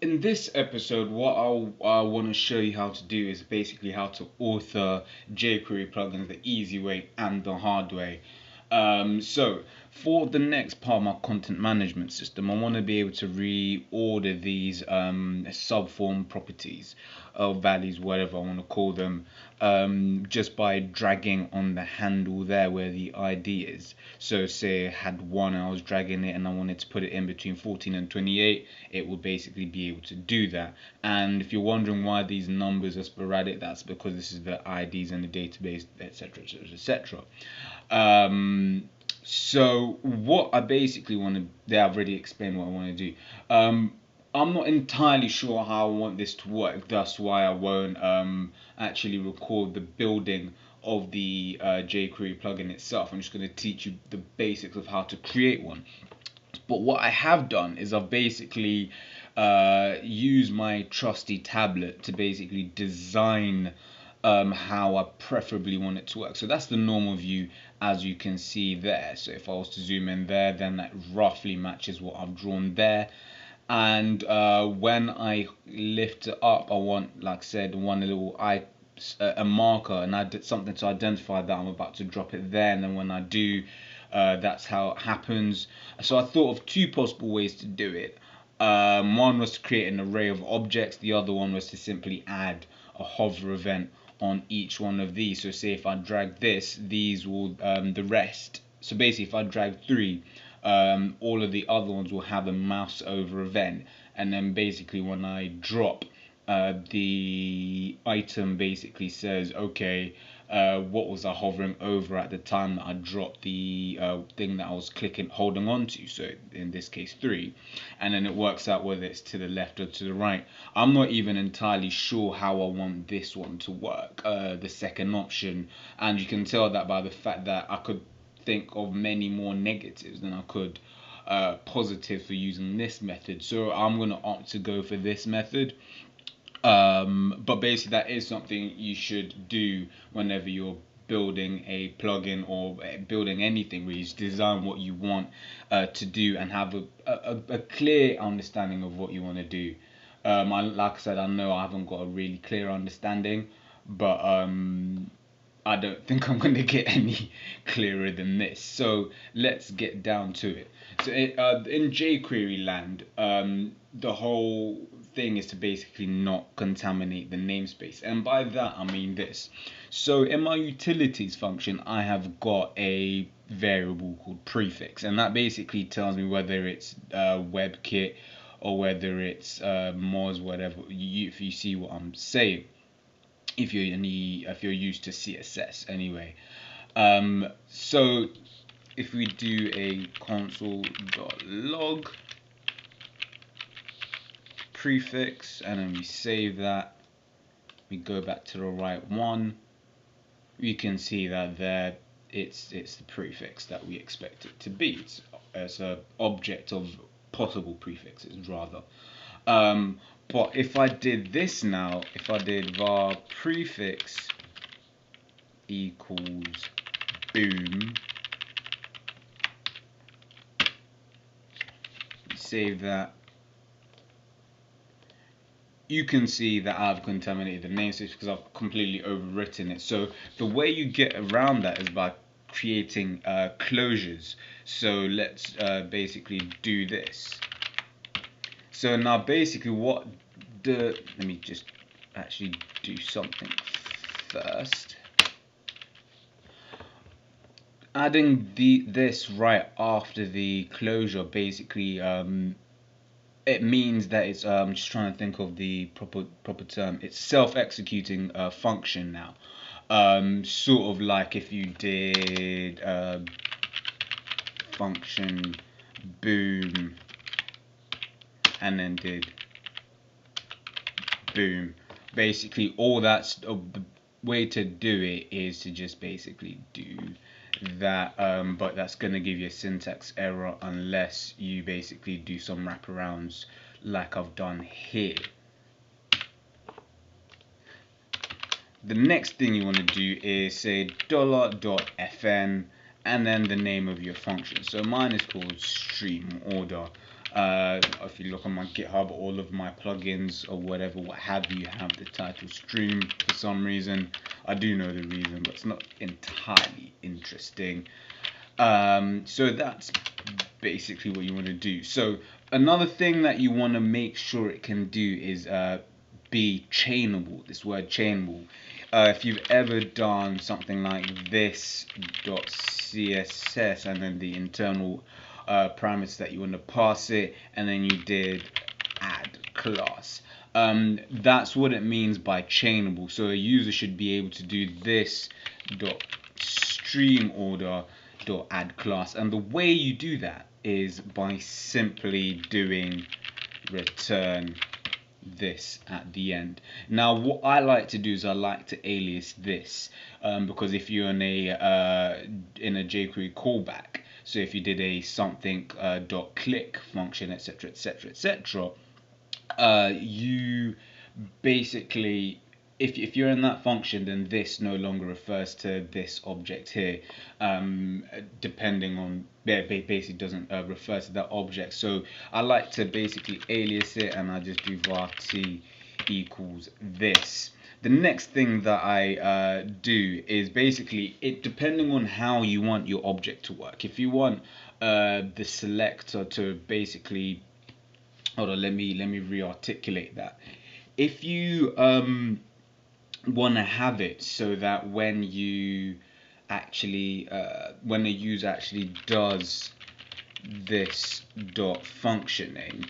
In this episode, what I want to show you how to do is basically how to author jQuery plugins the easy way and the hard way. So for the next part of my content management system, I want to be able to reorder these subform properties or values, whatever I want to call them, just by dragging on the handle there where the ID is. So say I had one, I was dragging it and I wanted to put it in between 14 and 28, it will basically be able to do that. And if you're wondering why these numbers are sporadic, that's because this is the IDs in the database, etc, etc, etc. So what I basically want to, I've already explained what I want to do. I'm not entirely sure how I want this to work. That's why I won't actually record the building of the jQuery plugin itself. I'm just going to teach you the basics of how to create one. But what I have done is I've basically used my trusty tablet to basically design how I preferably want it to work. So that's the normal view, as you can see there. So if I was to zoom in there, then that roughly matches what I've drawn there. And when I lift it up, I want, like I said, one little a marker, and I did something to identify that I'm about to drop it there. And then when I do, that's how it happens. So I thought of two possible ways to do it. One was to create an array of objects. The other one was to simply add a hover event on each one of these. So say if I drag this, these will the rest. So basically, if I drag 3, all of the other ones will have a mouse over event, and then basically when I drop, the item basically says, okay, what was I hovering over at the time that I dropped the thing that I was holding on to, so in this case 3, and then it works out whether it's to the left or to the right. I'm not even entirely sure how I want this one to work, the second option, and you can tell that by the fact that I could think of many more negatives than I could positives for using this method. So I'm going to opt to go for this method. But basically that is something you should do whenever you're building a plugin or building anything, where you design what you want to do and have a clear understanding of what you want to do. Like I said, I know I haven't got a really clear understanding, but I don't think I'm going to get any clearer than this. So let's get down to it. So in jQuery land, the whole thing is to basically not contaminate the namespace. And by that, I mean this. So in my utilities function, I have got a variable called prefix. And that basically tells me whether it's WebKit or whether it's Moz, whatever, if you see what I'm saying. If you're used to CSS anyway. So if we do a console.log prefix and then we save that, we go back to the right one, we can see that there it's the prefix that we expect it to be. It's an object of possible prefixes rather. But if I did this now, if I did var prefix equals boom, save that, you can see that I've contaminated the namespace because I've completely overwritten it. So the way you get around that is by creating closures. So let's basically do this. So now basically let me just actually do something first. Adding this right after the closure basically it means that it's I'm just trying to think of the proper term. It's self-executing function now. Sort of like if you did function boom and then did boom. Basically all that's the way to do it is to just basically do that, but that's going to give you a syntax error unless you basically do some wraparounds like I've done here. The next thing you want to do is say $.fn and then the name of your function. So mine is called stream order. If you look on my GitHub, all of my plugins or whatever, what have you, have the title stream for some reason. I do know the reason, but it's not entirely interesting. So that's basically what you want to do. So another thing that you want to make sure it can do is be chainable. This word chainable. If you've ever done something like this .css and then the internal parameters that you want to pass it, and then you did add class. That's what it means by chainable. So a user should be able to do this .stream order .add class, and the way you do that is by simply doing return this at the end. Now what I like to do is I like to alias this, because if you're in a jQuery callback, so if you did a something .click function, etc, etc, etc, you basically, if you're in that function, then this no longer refers to this object here, depending on, basically doesn't refer to that object. So I like to basically alias it, and I just do var t equals this. The next thing that I do is basically, it depending on how you want your object to work. If you want the selector to basically, hold on, let me re-articulate that. If you want to have it so that when you actually when a user actually does this dot functioning,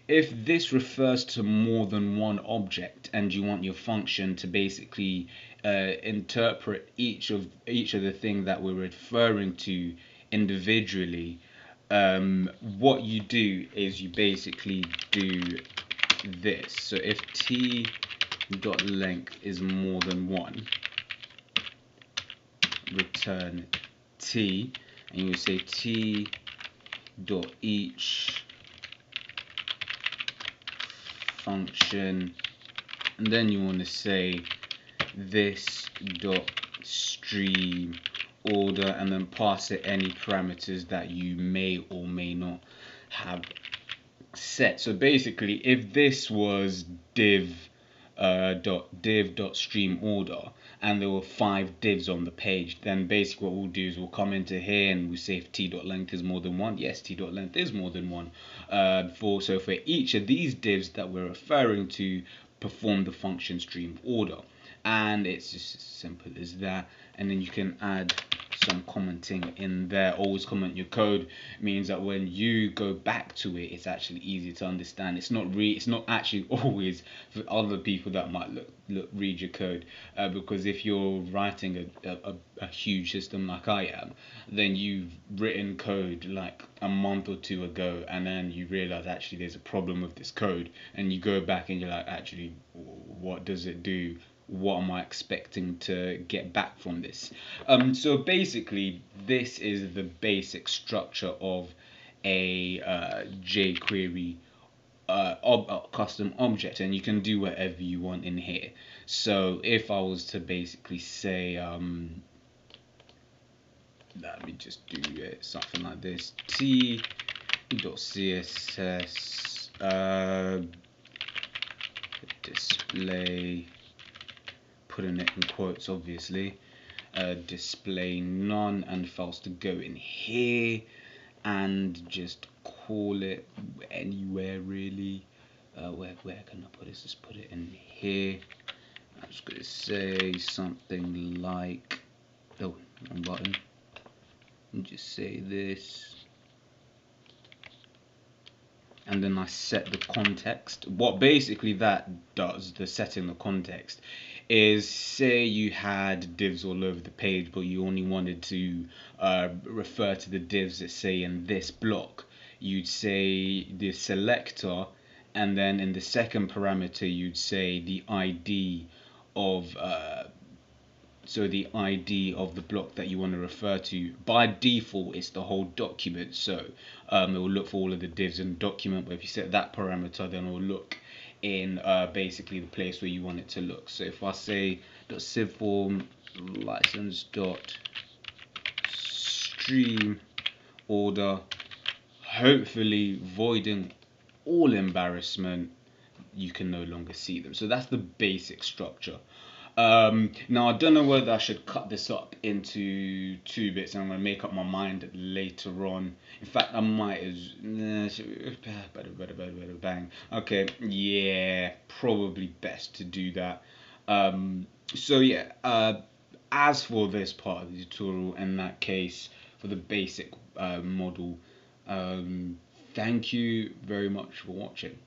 if this refers to more than one object and you want your function to basically interpret each of the thing that we're referring to individually, what you do is you basically do this. So if t dot length is more than one, return t, and you say t dot each function, and then you want to say this dot stream order, and then pass it any parameters that you may or may not have set. So basically, if this was div dot stream order and there were 5 divs on the page, then basically what we'll do is we'll come into here and we'll say if t dot length is more than 1, yes, t dot length is more than 1. So for each of these divs that we're referring to, perform the function stream order, and it's just as simple as that. And then you can add some commenting in there. Always comment your code, means that when you go back to it, it's actually easy to understand. It's not actually always for other people that might read your code, because if you're writing a huge system like I am, then you've written code like a month or two ago, and then you realize actually there's a problem with this code, and you go back and you're like, actually, what does it do? What am I expecting to get back from this? So basically, this is the basic structure of a jQuery custom object, and you can do whatever you want in here. So if I was to basically say, let me just do something like this, t.css display, putting it in quotes obviously, display none, and if I was to go in here and just call it anywhere really, where can I put this? Just put it in here. I'm just going to say something like, oh, wrong button, and just say this, and then I set the context. What basically that does, the setting the context, is say you had divs all over the page, but you only wanted to refer to the divs that say in this block. You'd say the selector, and then in the second parameter you'd say the ID of the ID of the block that you want to refer to. By default, it's the whole document, so it will look for all of the divs in the document, but if you set that parameter, then it will look in basically the place where you want it to look. So if I say .civform license dot stream order, hopefully voiding all embarrassment, you can no longer see them. So that's the basic structure. Now I don't know whether I should cut this up into two bits, and I'm gonna make up my mind later on. In fact, I might as bang. Okay, yeah, probably best to do that. So yeah, as for this part of the tutorial, in that case, for the basic model, thank you very much for watching.